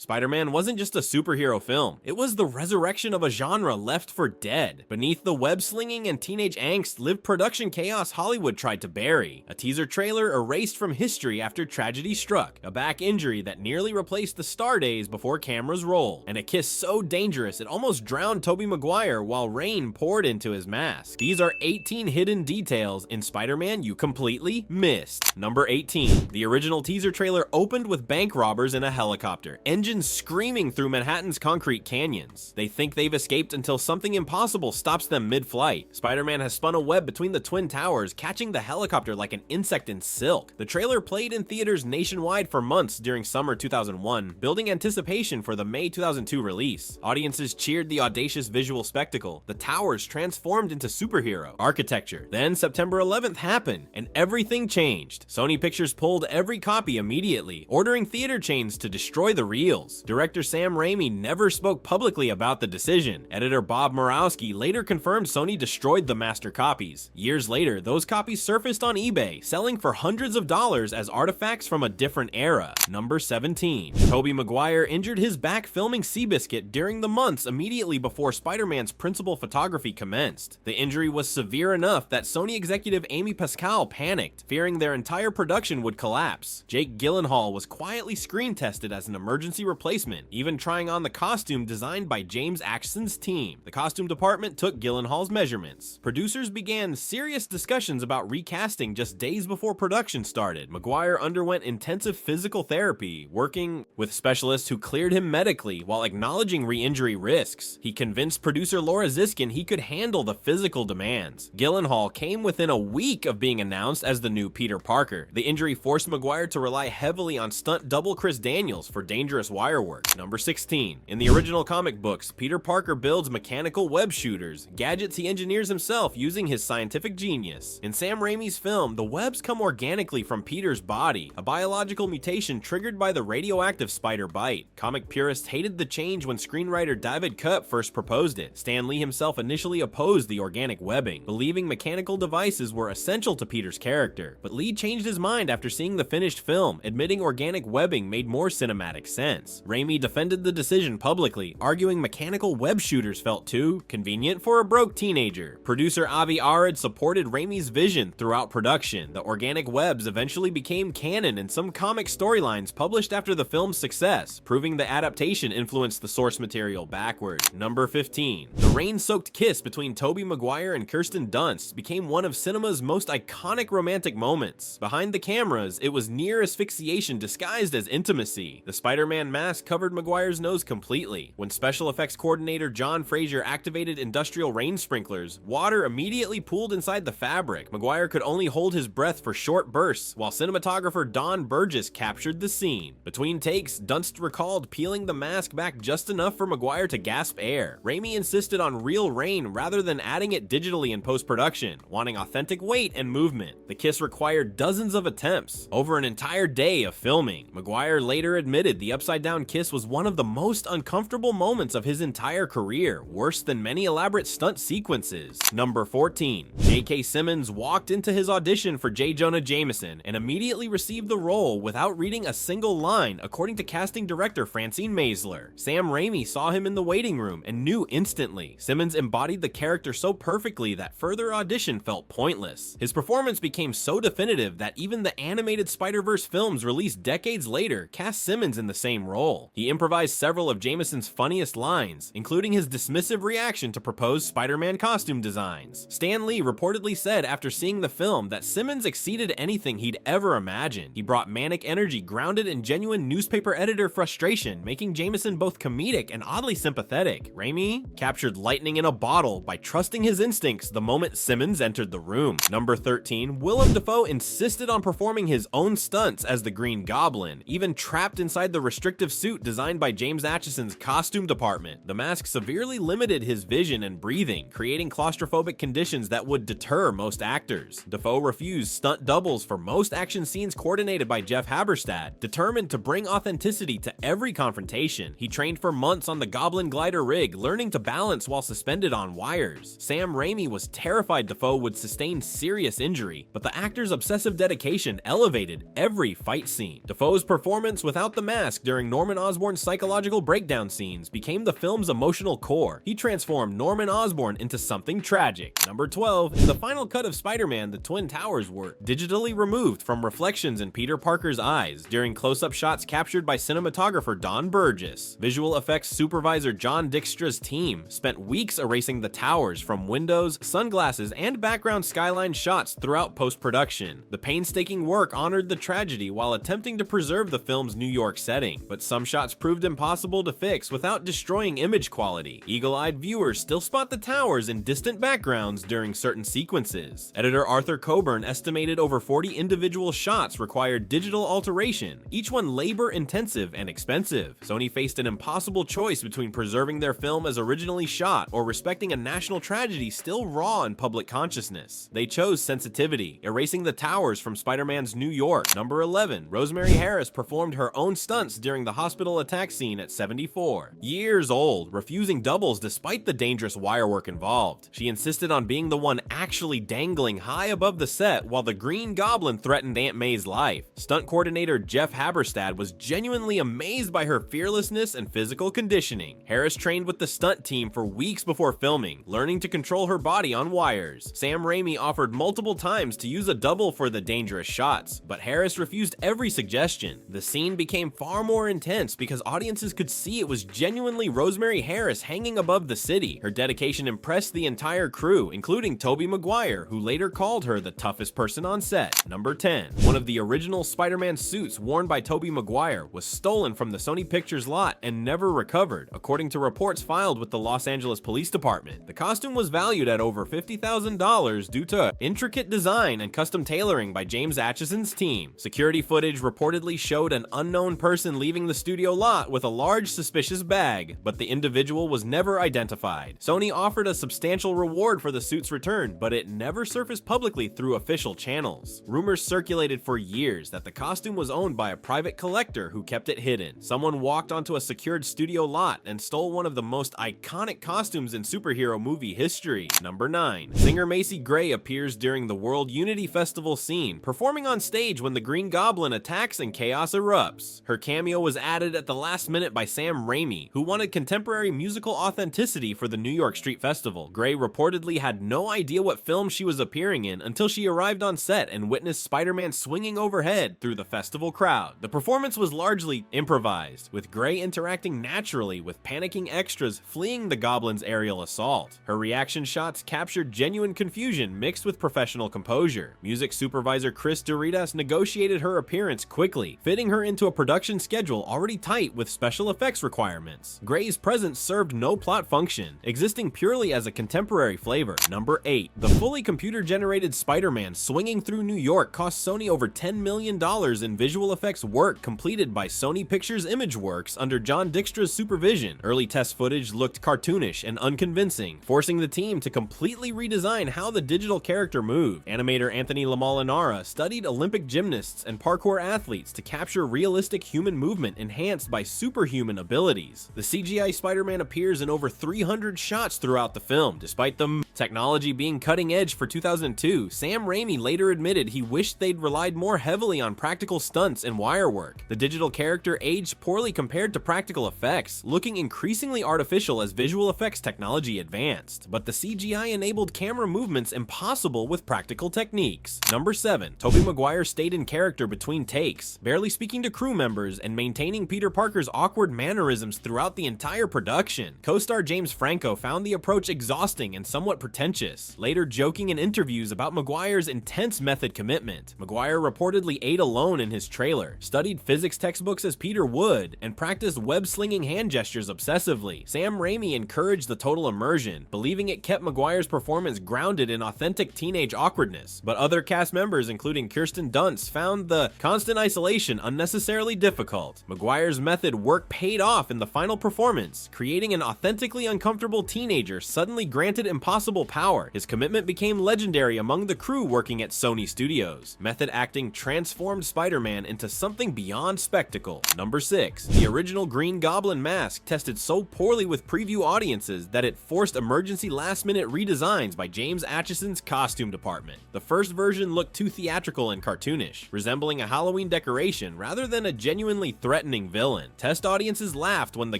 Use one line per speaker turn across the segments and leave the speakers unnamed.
Spider-Man wasn't just a superhero film, it was the resurrection of a genre left for dead. Beneath the web-slinging and teenage angst lived production chaos Hollywood tried to bury. A teaser trailer erased from history after tragedy struck, a back injury that nearly replaced the star days before cameras rolled, and a kiss so dangerous it almost drowned Tobey Maguire while rain poured into his mask. These are 18 hidden details in Spider-Man you completely missed. Number 18. The original teaser trailer opened with bank robbers in a helicopter, engines screaming through Manhattan's concrete canyons. They think they've escaped until something impossible stops them mid-flight. Spider-Man has spun a web between the Twin Towers, catching the helicopter like an insect in silk. The trailer played in theaters nationwide for months during summer 2001, building anticipation for the May 2002 release. Audiences cheered the audacious visual spectacle. The towers transformed into superhero architecture. Then September 11th happened, and everything changed. Sony Pictures pulled every copy immediately, ordering theater chains to destroy the reels. Director Sam Raimi never spoke publicly about the decision. Editor Bob Murawski later confirmed Sony destroyed the master copies. Years later, those copies surfaced on eBay, selling for hundreds of dollars as artifacts from a different era. Number 17. Tobey Maguire injured his back filming Seabiscuit during the months immediately before Spider-Man's principal photography commenced. The injury was severe enough that Sony executive Amy Pascal panicked, fearing their entire production would collapse. Jake Gyllenhaal was quietly screen tested as an emergency replacement, even trying on the costume designed by James Axson's team. The costume department took Gyllenhaal's measurements. Producers began serious discussions about recasting just days before production started. Maguire underwent intensive physical therapy, working with specialists who cleared him medically while acknowledging re-injury risks. He convinced producer Laura Ziskin he could handle the physical demands. Gyllenhaal came within a week of being announced as the new Peter Parker. The injury forced Maguire to rely heavily on stunt double Chris Daniels for dangerous wire work. Number 16. In the original comic books, Peter Parker builds mechanical web shooters, gadgets he engineers himself using his scientific genius. In Sam Raimi's film, the webs come organically from Peter's body, a biological mutation triggered by the radioactive spider bite. Comic purists hated the change when screenwriter David Koepp first proposed it. Stan Lee himself initially opposed the organic webbing, believing mechanical devices were essential to Peter's character. But Lee changed his mind after seeing the finished film, admitting organic webbing made more cinematic sense. Raimi defended the decision publicly, arguing mechanical web shooters felt too convenient for a broke teenager. Producer Avi Arad supported Raimi's vision throughout production. The organic webs eventually became canon in some comic storylines published after the film's success, proving the adaptation influenced the source material backward. Number 15. The rain-soaked kiss between Tobey Maguire and Kirsten Dunst became one of cinema's most iconic romantic moments. Behind the cameras, it was near asphyxiation disguised as intimacy. The Spider-Man mask covered Maguire's nose completely. When special effects coordinator John Fraser activated industrial rain sprinklers, water immediately pooled inside the fabric. Maguire could only hold his breath for short bursts, while cinematographer Don Burgess captured the scene. Between takes, Dunst recalled peeling the mask back just enough for Maguire to gasp air. Raimi insisted on real rain rather than adding it digitally in post-production, wanting authentic weight and movement. The kiss required dozens of attempts, over an entire day of filming. Maguire later admitted the upside-down kiss was one of the most uncomfortable moments of his entire career, worse than many elaborate stunt sequences. Number 14. J.K. Simmons walked into his audition for J. Jonah Jameson and immediately received the role without reading a single line, according to casting director Francine Maisler. Sam Raimi saw him in the waiting room and knew instantly. Simmons embodied the character so perfectly that further audition felt pointless. His performance became so definitive that even the animated Spider-Verse films released decades later cast Simmons in the same role. He improvised several of Jameson's funniest lines, including his dismissive reaction to proposed Spider-Man costume designs. Stan Lee reportedly said after seeing the film that Simmons exceeded anything he'd ever imagined. He brought manic energy grounded in genuine newspaper editor frustration, making Jameson both comedic and oddly sympathetic. Raimi captured lightning in a bottle by trusting his instincts the moment Simmons entered the room. Number 13. Willem Dafoe insisted on performing his own stunts as the Green Goblin, even trapped inside the restrictive suit designed by James Acheson's costume department. The mask severely limited his vision and breathing, creating claustrophobic conditions that would deter most actors. Defoe refused stunt doubles for most action scenes coordinated by Jeff Haberstadt, determined to bring authenticity to every confrontation. He trained for months on the Goblin glider rig, learning to balance while suspended on wires. Sam Raimi was terrified Defoe would sustain serious injury, but the actor's obsessive dedication elevated every fight scene. Defoe's performance without the mask during Norman Osborn's psychological breakdown scenes became the film's emotional core. He transformed Norman Osborn into something tragic. Number 12. In the final cut of Spider-Man, the Twin Towers were digitally removed from reflections in Peter Parker's eyes during close-up shots captured by cinematographer Don Burgess. Visual effects supervisor John Dykstra's team spent weeks erasing the towers from windows, sunglasses, and background skyline shots throughout post-production. The painstaking work honored the tragedy while attempting to preserve the film's New York setting, but some shots proved impossible to fix without destroying image quality. Eagle-eyed viewers still spot the towers in distant backgrounds during certain sequences. Editor Arthur Coburn estimated over 40 individual shots required digital alteration, each one labor-intensive and expensive. Sony faced an impossible choice between preserving their film as originally shot or respecting a national tragedy still raw in public consciousness. They chose sensitivity, erasing the towers from Spider-Man's New York. Number 11. Rosemary Harris performed her own stunts during the hospital attack scene at 74 years old, refusing doubles despite the dangerous wirework involved. She insisted on being the one actually dangling high above the set while the Green Goblin threatened Aunt May's life. Stunt coordinator Jeff Haberstad was genuinely amazed by her fearlessness and physical conditioning. Harris trained with the stunt team for weeks before filming, learning to control her body on wires. Sam Raimi offered multiple times to use a double for the dangerous shots, but Harris refused every suggestion. The scene became far more intense because audiences could see it was genuinely Rosemary Harris hanging above the city. Her dedication impressed the entire crew, including Tobey Maguire, who later called her the toughest person on set. Number 10. One of the original Spider-Man suits worn by Tobey Maguire was stolen from the Sony Pictures lot and never recovered, according to reports filed with the Los Angeles Police Department. The costume was valued at over $50,000 due to intricate design and custom tailoring by James Atchison's team. Security footage reportedly showed an unknown person leaving the studio lot with a large suspicious bag, but the individual was never identified. Sony offered a substantial reward for the suit's return, but it never surfaced publicly through official channels. Rumors circulated for years that the costume was owned by a private collector who kept it hidden. Someone walked onto a secured studio lot and stole one of the most iconic costumes in superhero movie history. Number 9. Singer Macy Gray appears during the World Unity Festival scene, performing on stage when the Green Goblin attacks and chaos erupts. Her cameo was added at the last minute by Sam Raimi, who wanted contemporary musical authenticity for the New York Street Festival. Gray reportedly had no idea what film she was appearing in until she arrived on set and witnessed Spider-Man swinging overhead through the festival crowd. The performance was largely improvised, with Gray interacting naturally with panicking extras fleeing the Goblin's aerial assault. Her reaction shots captured genuine confusion mixed with professional composure. Music supervisor Chris Doritas negotiated her appearance quickly, fitting her into a production schedule already tight with special effects requirements. Gray's presence served no plot function, existing purely as a contemporary flavor. Number 8. The fully computer-generated Spider-Man swinging through New York cost Sony over $10 million in visual effects work completed by Sony Pictures Imageworks under John Dykstra's supervision. Early test footage looked cartoonish and unconvincing, forcing the team to completely redesign how the digital character moved. Animator Anthony LaMolinara studied Olympic gymnasts and parkour athletes to capture realistic human movement enhanced by superhuman abilities. The CGI Spider-Man appears in over 300 shots throughout the film. Despite the technology being cutting edge for 2002, Sam Raimi later admitted he wished they'd relied more heavily on practical stunts and wire work. The digital character aged poorly compared to practical effects, looking increasingly artificial as visual effects technology advanced. But the CGI enabled camera movements impossible with practical techniques. Number 7. Tobey Maguire stayed in character between takes, barely speaking to crew members and maintaining Peter Parker's awkward mannerisms throughout the entire production. Co-star James Franco found the approach exhausting and somewhat pretentious, later joking in interviews about Maguire's intense method commitment. Maguire reportedly ate alone in his trailer, studied physics textbooks as Peter would, and practiced web-slinging hand gestures obsessively. Sam Raimi encouraged the total immersion, believing it kept Maguire's performance grounded in authentic teenage awkwardness, but other cast members, including Kirsten Dunst, found the constant isolation unnecessarily difficult. Maguire's method work paid off in the final performance, creating an authentically uncomfortable teenager suddenly granted impossible invincible power, his commitment became legendary among the crew working at Sony Studios. Method acting transformed Spider-Man into something beyond spectacle. Number 6. The original Green Goblin mask tested so poorly with preview audiences that it forced emergency last-minute redesigns by James Atchison's costume department. The first version looked too theatrical and cartoonish, resembling a Halloween decoration rather than a genuinely threatening villain. Test audiences laughed when the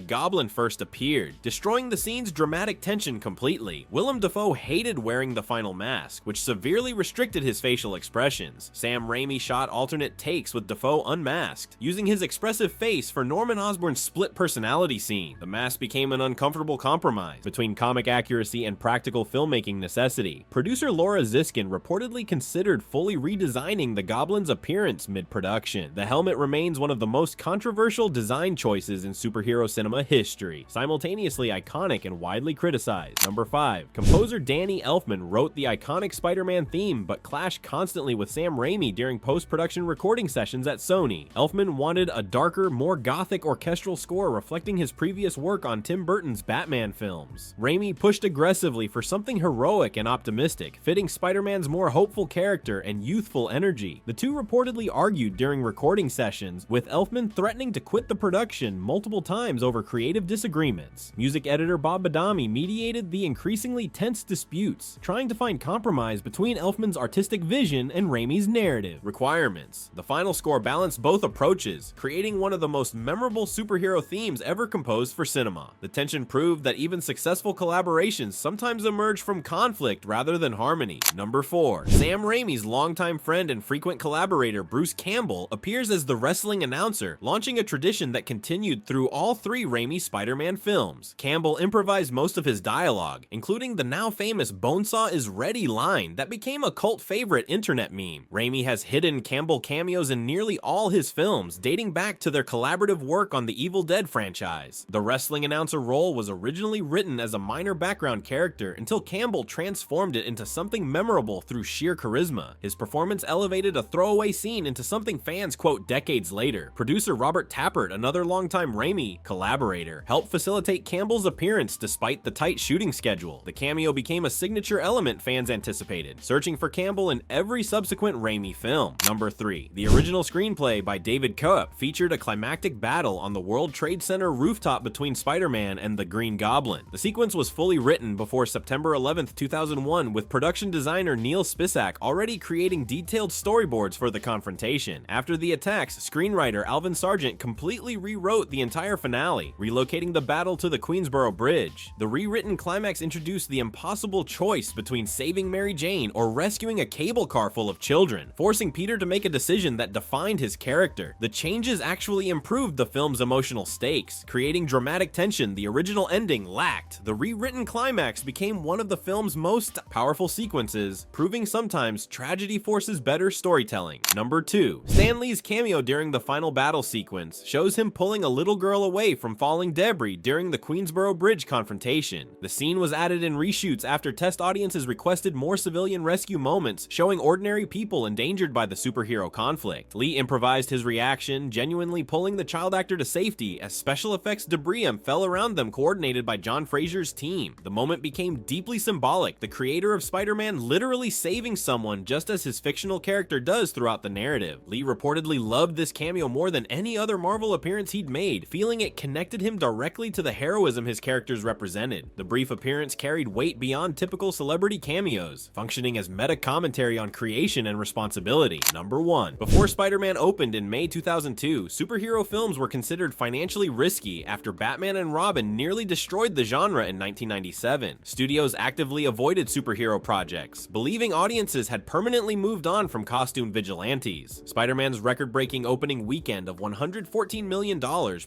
Goblin first appeared, destroying the scene's dramatic tension completely. Willem Dafoe hated wearing the final mask, which severely restricted his facial expressions. Sam Raimi shot alternate takes with Defoe unmasked, using his expressive face for Norman Osborn's split personality scene. The mask became an uncomfortable compromise between comic accuracy and practical filmmaking necessity. Producer Laura Ziskin reportedly considered fully redesigning the Goblin's appearance mid-production. The helmet remains one of the most controversial design choices in superhero cinema history, simultaneously iconic and widely criticized. Number 5. Composer Danny Elfman wrote the iconic Spider-Man theme but clashed constantly with Sam Raimi during post-production recording sessions at Sony. Elfman wanted a darker, more gothic orchestral score reflecting his previous work on Tim Burton's Batman films. Raimi pushed aggressively for something heroic and optimistic, fitting Spider-Man's more hopeful character and youthful energy. The two reportedly argued during recording sessions, with Elfman threatening to quit the production multiple times over creative disagreements. Music editor Bob Badami mediated the increasingly tense disputes, trying to find compromise between Elfman's artistic vision and Raimi's narrative requirements. The final score balanced both approaches, creating one of the most memorable superhero themes ever composed for cinema. The tension proved that even successful collaborations sometimes emerge from conflict rather than harmony. Number 4. Sam Raimi's longtime friend and frequent collaborator Bruce Campbell appears as the wrestling announcer, launching a tradition that continued through all 3 Raimi Spider-Man films. Campbell improvised most of his dialogue, including the now famous "Bonesaw is ready" line that became a cult favorite internet meme. Raimi has hidden Campbell cameos in nearly all his films, dating back to their collaborative work on the Evil Dead franchise. The wrestling announcer role was originally written as a minor background character until Campbell transformed it into something memorable through sheer charisma. His performance elevated a throwaway scene into something fans quote decades later. Producer Robert Tappert, another longtime Raimi collaborator, helped facilitate Campbell's appearance despite the tight shooting schedule. The cameo became a signature element fans anticipated, searching for Campbell in every subsequent Raimi film. Number 3. The original screenplay by David Koepp featured a climactic battle on the World Trade Center rooftop between Spider-Man and the Green Goblin. The sequence was fully written before September 11, 2001, with production designer Neil Spisak already creating detailed storyboards for the confrontation. After the attacks, screenwriter Alvin Sargent completely rewrote the entire finale, relocating the battle to the Queensboro Bridge. The rewritten climax introduced the impossible choice between saving Mary Jane or rescuing a cable car full of children, forcing Peter to make a decision that defined his character. The changes actually improved the film's emotional stakes, creating dramatic tension the original ending lacked. The rewritten climax became one of the film's most powerful sequences, proving sometimes tragedy forces better storytelling. Number 2. Stan Lee's cameo during the final battle sequence shows him pulling a little girl away from falling debris during the Queensboro Bridge confrontation. The scene was added in reshoots after test audiences requested more civilian rescue moments, showing ordinary people endangered by the superhero conflict. Lee improvised his reaction, genuinely pulling the child actor to safety as special effects debris fell around them, coordinated by John Frazier's team. The moment became deeply symbolic, the creator of Spider-Man literally saving someone just as his fictional character does throughout the narrative. Lee reportedly loved this cameo more than any other Marvel appearance he'd made, feeling it connected him directly to the heroism his characters represented. The brief appearance carried weight beyond typical celebrity cameos, functioning as meta commentary on creation and responsibility. Number 1. Before Spider-Man opened in May 2002, superhero films were considered financially risky after Batman and Robin nearly destroyed the genre in 1997. Studios actively avoided superhero projects, believing audiences had permanently moved on from costume vigilantes. Spider-Man's record-breaking opening weekend of $114 million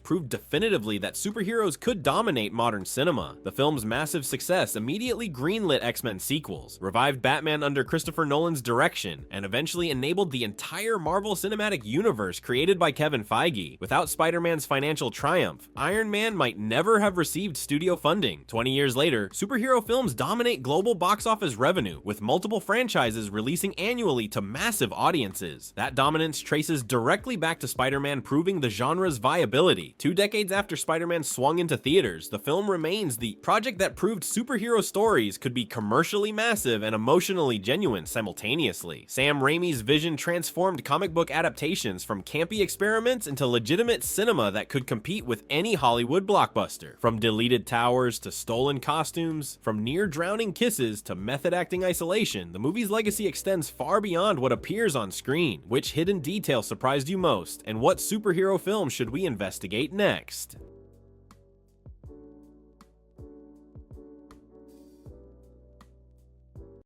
proved definitively that superheroes could dominate modern cinema. The film's massive success immediately greenlit X-Men sequels, revived Batman under Christopher Nolan's direction, and eventually enabled the entire Marvel Cinematic Universe created by Kevin Feige. Without Spider-Man's financial triumph, Iron Man might never have received studio funding. 20 years later, superhero films dominate global box office revenue, with multiple franchises releasing annually to massive audiences. That dominance traces directly back to Spider-Man proving the genre's viability. 2 decades after Spider-Man swung into theaters, the film remains the project that proved superhero stories stories could be commercially massive and emotionally genuine simultaneously. Sam Raimi's vision transformed comic book adaptations from campy experiments into legitimate cinema that could compete with any Hollywood blockbuster. From deleted towers to stolen costumes, from near-drowning kisses to method-acting isolation, the movie's legacy extends far beyond what appears on screen. Which hidden detail surprised you most, and what superhero film should we investigate next?